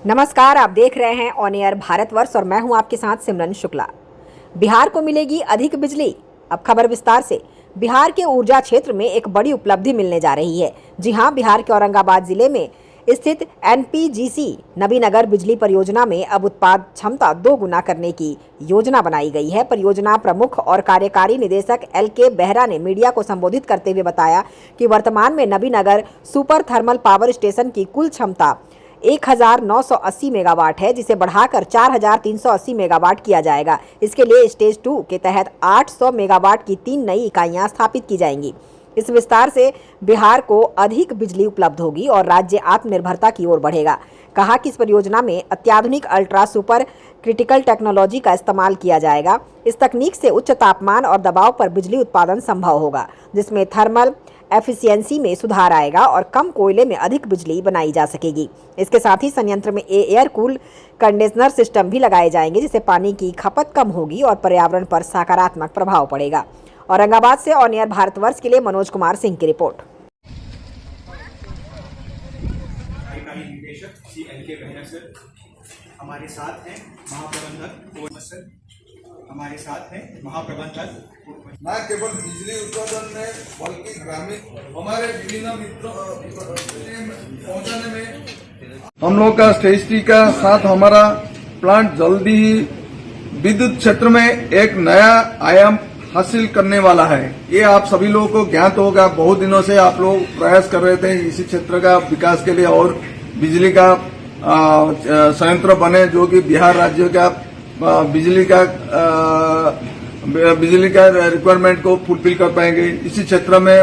नमस्कार, आप देख रहे हैं ऑन एयर भारतवर्ष और मैं हूं आपके साथ सिमरन शुक्ला। बिहार को मिलेगी अधिक बिजली। अब खबर विस्तार से। बिहार के ऊर्जा क्षेत्र में एक बड़ी उपलब्धि मिलने जा रही है। जी हां, बिहार के औरंगाबाद जिले में स्थित एनपीजीसी नबीनगर बिजली परियोजना में अब उत्पाद क्षमता 2 गुना करने की योजना बनाई गई है। परियोजना प्रमुख और कार्यकारी निदेशक LK बेहरा ने मीडिया को संबोधित करते हुए बताया कि वर्तमान में Nabinagar super thermal power station की कुल क्षमता 1980 मेगावाट है, जिसे बढ़ाकर 4380 मेगावाट किया जाएगा। इसके लिए स्टेज 2 के तहत 800 मेगावाट की 3 नई इकाइयां स्थापित की जाएंगी। इस विस्तार से बिहार को अधिक बिजली उपलब्ध होगी और राज्य आत्मनिर्भरता की ओर बढ़ेगा। कहा कि इस परियोजना में अत्याधुनिक अल्ट्रा सुपर क्रिटिकल टेक्नोलॉजी का इस्तेमाल किया जाएगा। इस तकनीक से उच्च तापमान और दबाव पर बिजली उत्पादन संभव होगा, जिसमें थर्मल एफिशिएंसी में सुधार आएगा और कम कोयले में अधिक बिजली बनाई जा सकेगी। इसके साथ ही संयंत्र में एयर कूल कंडीशनर सिस्टम भी लगाए जाएंगे, जिससे पानी की खपत कम होगी और पर्यावरण पर सकारात्मक प्रभाव पड़ेगा। औरंगाबाद से ऑन एयर भारतवर्ष के लिए मनोज कुमार सिंह की रिपोर्ट। LK बेहरा सर हमारे साथ हैं, महाप्रबंधक सर हमारे साथ हैं, महाप्रबंधक न केवल बिजली उत्पादन में बल्कि ग्रामीण हमारे विभिन्न मित्रों पहुंचाने में हम लोग का स्टेज 3 का साथ हमारा प्लांट जल्दी ही विद्युत क्षेत्र में एक नया आयाम हासिल करने वाला है। ये आप सभी लोगों को ज्ञात होगा। बहुत दिनों से आप लोग प्रयास कर रहे थे इसी क्षेत्र का विकास के लिए और बिजली का संयंत्र बने जो कि बिहार राज्य का बिजली का रिक्वायरमेंट को फुलफिल कर पाएंगे। इसी क्षेत्र में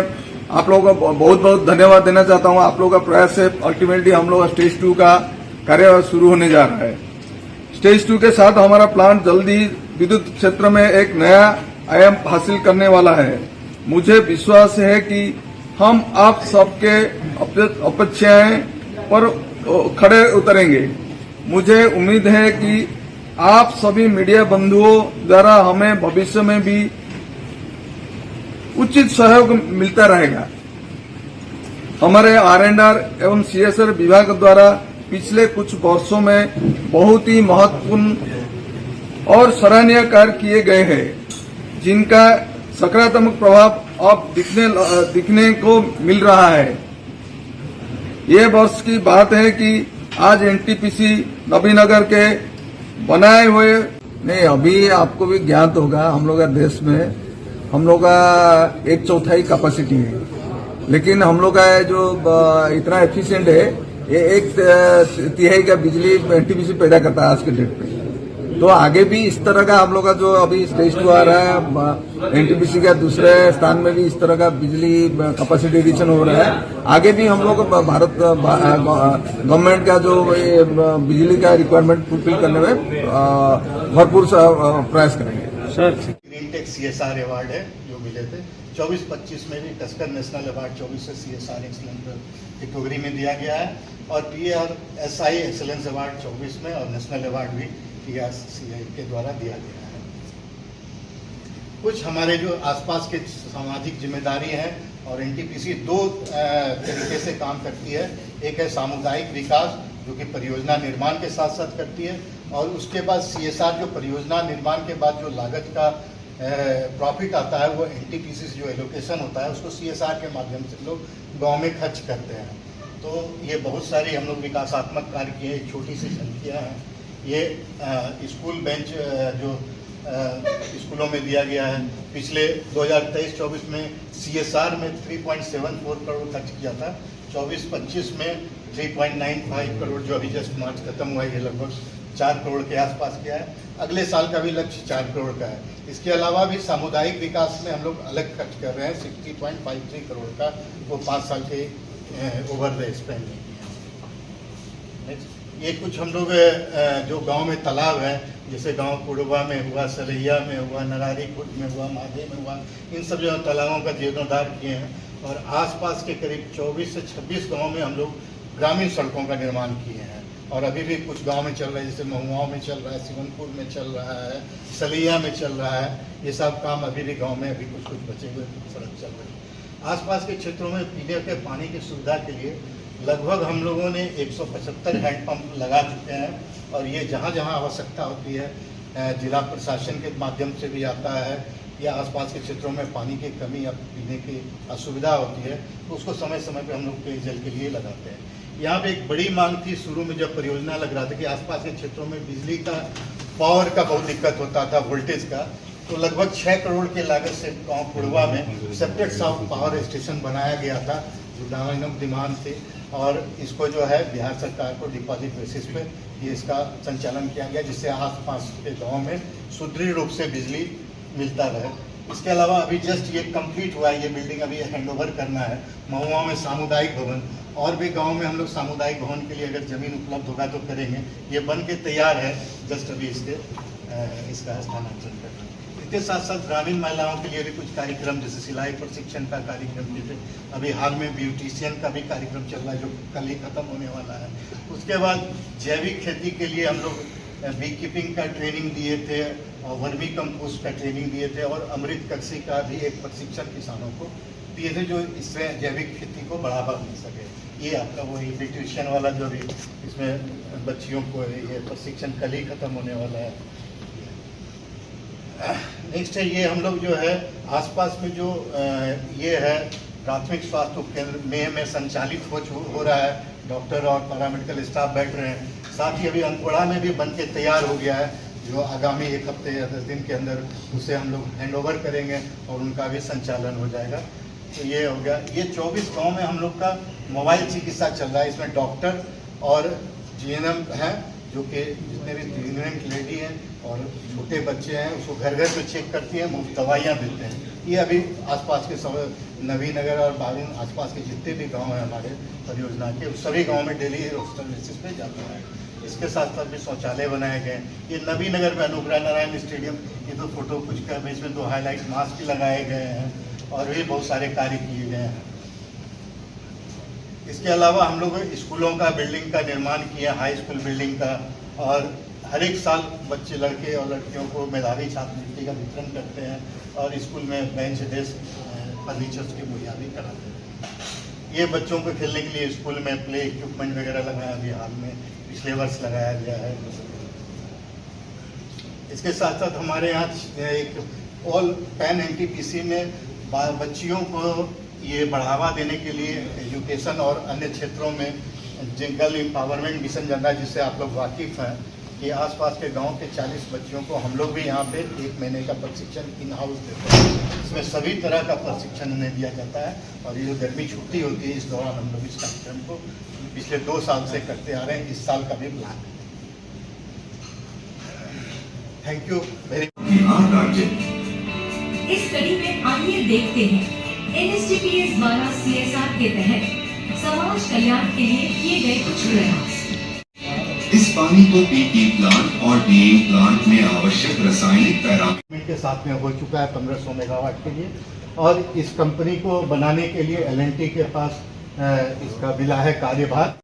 आप लोगों को बहुत बहुत धन्यवाद देना चाहता हूं। आप लोगों का प्रयास से अल्टीमेटली हम लोग स्टेज 2 का कार्य शुरू होने जा रहा है। स्टेज 2 के साथ हमारा प्लांट जल्दी विद्युत क्षेत्र में एक नया आयाम हासिल करने वाला है। मुझे विश्वास है कि हम आप सबके अपेक्षाएं पर खड़े उतरेंगे। मुझे उम्मीद है कि आप सभी मीडिया बंधुओं द्वारा हमें भविष्य में भी उचित सहयोग मिलता रहेगा। हमारे R&R एवं CSR विभाग द्वारा पिछले कुछ वर्षों में बहुत ही महत्वपूर्ण और सराहनीय कार्य किए गए हैं, जिनका सकारात्मक प्रभाव अब दिखने को मिल रहा है। ये वर्ष की बात है कि आज NTPC नबीनगर के बनाए हुए नहीं, अभी आपको भी ज्ञात होगा हम लोग का देश में हम लोग का 1/4 कैपेसिटी है, लेकिन हम लोग का जो इतना एफिशिएंट है ये 1/3 का बिजली NTPC पैदा करता है आज के डेट पे। तो आगे भी इस तरह का हम लोग का जो अभी स्टेज 2 आ रहा है, NTPC का दूसरे स्थान में भी इस तरह का बिजली कैपेसिटी एडिशन हो रहा है। आगे भी हम लोग भारत गवर्नमेंट का जो बिजली का रिक्वायरमेंट फुलफिल करने में भरपूर प्रयास करेंगे। Sir green tech CSR award है जो मिले थे 24-25 में भी टस्कर नेशनल अवार्ड 24 से CSR एक्सीलेंस कैटेगरी में दिया गया है और PRSI एक्सीलेंस अवार्ड 24 में और नेशनल अवार्ड भी PRCI के द्वारा दिया गया है। कुछ हमारे जो आसपास के सामाजिक जिम्मेदारी है और NTPC 2 तरीके से काम करती है। एक है सामुदायिक विकास जो कि परियोजना निर्माण के साथ साथ करती है, और उसके बाद CSR जो परियोजना निर्माण के बाद जो लागत का प्रॉफिट आता है वो NTPC से जो एलोकेशन होता है उसको CSR के माध्यम से लोग गाँव में खर्च करते हैं। तो ये बहुत सारी हम लोग विकासात्मक कार्य किए। छोटी सी संख्या है ये स्कूल बेंच जो स्कूलों में दिया गया है। पिछले 2023-24 में CSR में 3.74 करोड़ खर्च किया था। 24-25 में 3.95 करोड़ जो अभी जस्ट मार्च खत्म हुआ है ये लगभग 4 करोड़ के आसपास किया है। अगले साल का भी लक्ष्य 4 करोड़ का है। इसके अलावा भी सामुदायिक विकास में हम लोग अलग खर्च कर रहे हैं 60.53 करोड़ का, वो 5 साल के ओवर द स्पेंड नहीं किया। ये कुछ हम लोग जो गांव में तालाब है, जैसे गांव कुड़वा में हुआ, सलैया में हुआ, नरारी खुर्द में हुआ, माधे में हुआ, इन सब जो तालाबों का जीर्णोद्धार किए हैं। और आसपास के करीब 24 से 26 गाँव में हम लोग ग्रामीण सड़कों का निर्माण किए हैं और अभी भी कुछ गांव में चल रहा है, जैसे महुआओं में चल रहा है, सिवनपुर में चल रहा है, सलैया में चल रहा है। ये सब काम अभी भी गाँव में अभी कुछ बचे हुए सड़क चल रही है। आसपास के क्षेत्रों में पीने के पानी की सुविधा के लिए लगभग हम लोगों ने 175 हैंडपंप लगा चुके हैं और ये जहाँ जहाँ आवश्यकता होती है जिला प्रशासन के माध्यम से भी आता है या आसपास के क्षेत्रों में पानी की कमी या पीने की असुविधा होती है तो उसको समय समय पे हम लोग पेयजल के लिए लगाते हैं। यहाँ पे एक बड़ी मांग थी शुरू में जब परियोजना लग रहा था कि आसपास के क्षेत्रों में बिजली का पावर का बहुत दिक्कत होता था, वोल्टेज का। तो लगभग 6 करोड़ के लागत से गाँव कुड़वा में सेपरेट साउथ पावर स्टेशन बनाया गया था जो डायनामिक डिमांड थे और इसको जो है बिहार सरकार को डिपॉजिट बेसिस पे ये इसका संचालन किया गया जिससे आसपास के गाँव में सुदृढ़ रूप से बिजली मिलता रहे। इसके अलावा अभी जस्ट ये कंप्लीट हुआ है, ये बिल्डिंग अभी हैंडओवर करना है। महुआ में सामुदायिक भवन और भी गांव में हम लोग सामुदायिक भवन के लिए अगर जमीन उपलब्ध होगा तो करेंगे। ये बन के तैयार है, जस्ट अभी इसका हस्तांतरण करना। इसके साथ साथ ग्रामीण महिलाओं के लिए भी कुछ कार्यक्रम जैसे सिलाई प्रशिक्षण का कार्यक्रम, जैसे अभी हाल में ब्यूटिशियन का भी कार्यक्रम चल रहा है जो कल ही खत्म होने वाला है। उसके बाद जैविक खेती के लिए हम लोग बी कीपिंग का ट्रेनिंग दिए थे और वर्मी कंपोस्ट का ट्रेनिंग दिए थे और अमृत कक्षी का भी एक प्रशिक्षण किसानों को दिए थे जो इससे जैविक खेती को बढ़ावा मिल सके। ये आपका वही ब्यूटिशियन वाला जो भी इसमें बच्चियों को ये प्रशिक्षण कल ही खत्म होने वाला है। नेक्स्ट है ये हम लोग जो है आसपास में जो ये है प्राथमिक स्वास्थ्य उपकेंद्र में संचालित हो रहा है, डॉक्टर और पैरामेडिकल स्टाफ बैठ रहे हैं। साथ ही अभी अंकोड़ा में भी बन के तैयार हो गया है जो आगामी 1 हफ्ते या 10 दिन के अंदर उसे हम लोग हैंडओवर करेंगे और उनका भी संचालन हो जाएगा। तो ये हो गया। ये 24 गांव में हम लोग का मोबाइल चिकित्सा चल रहा है। इसमें डॉक्टर और जीएनएम हैं जो कि जितने भी प्रेग्नेंट लेडी हैं और छोटे बच्चे हैं उसको घर घर पे चेक करती हैं, मुफ्त दवाइयाँ देते हैं। ये अभी आसपास के सब नवीनगर और बारून आसपास के जितने भी गांव हैं हमारे परियोजना के उस सभी गांव में डेली रोस्टर बेसिस पे जाता है। इसके साथ साथ भी शौचालय बनाए गए। ये नवीनगर में अनुग्रह नारायण स्टेडियम, ये तो फोटो कुछ का इसमें 2 हाईलाइट मास्क भी लगाए गए हैं और भी बहुत सारे कार्य किए गए हैं। इसके अलावा हम लोग स्कूलों का बिल्डिंग का निर्माण किया, हाई स्कूल बिल्डिंग का, और हर एक साल बच्चे लड़के और लड़कियों को मेधावी छात्रवृत्ति का वितरण करते हैं और स्कूल में बेंच डेस्क फर्नीचर्स की मुहैया भी कराते हैं। ये बच्चों को खेलने के लिए स्कूल में प्ले इक्विपमेंट वगैरह लगाया अभी हाल में पिछले वर्ष लगाया गया है। इसके साथ साथ हमारे यहाँ एक ऑल पैन एनटीपीसी में बच्चियों को ये बढ़ावा देने के लिए एजुकेशन और अन्य क्षेत्रों में गर्ल एम्पावरमेंट मिशन चल रहा है जिससे आप लोग वाकिफ हैं कि आसपास के गांव के 40 बच्चियों को हम लोग भी यहाँ पे 1 महीने का प्रशिक्षण इन हाउस देते हैं। इसमें सभी तरह का प्रशिक्षण उन्हें दिया जाता है और ये जो गर्मी छुट्टी होती है इस दौरान हम लोग इस कार्यक्रम को पिछले 2 साल से करते आ रहे हैं। इस साल का भी प्लान है। Thank you very much. इस कड़ी में आइए देखते हैं NSTPS द्वारा CSR के तहत समाज कल्याण के लिए किए गए कुछ प्रयास। इस पानी को पीटी प्लांट और डीइंग प्लांट में आवश्यक रासायनिक पैरामीटर के साथ में हो चुका है 1500 मेगावाट के लिए और इस कंपनी को बनाने के लिए L&T के पास इसका मिला है कार्यभार।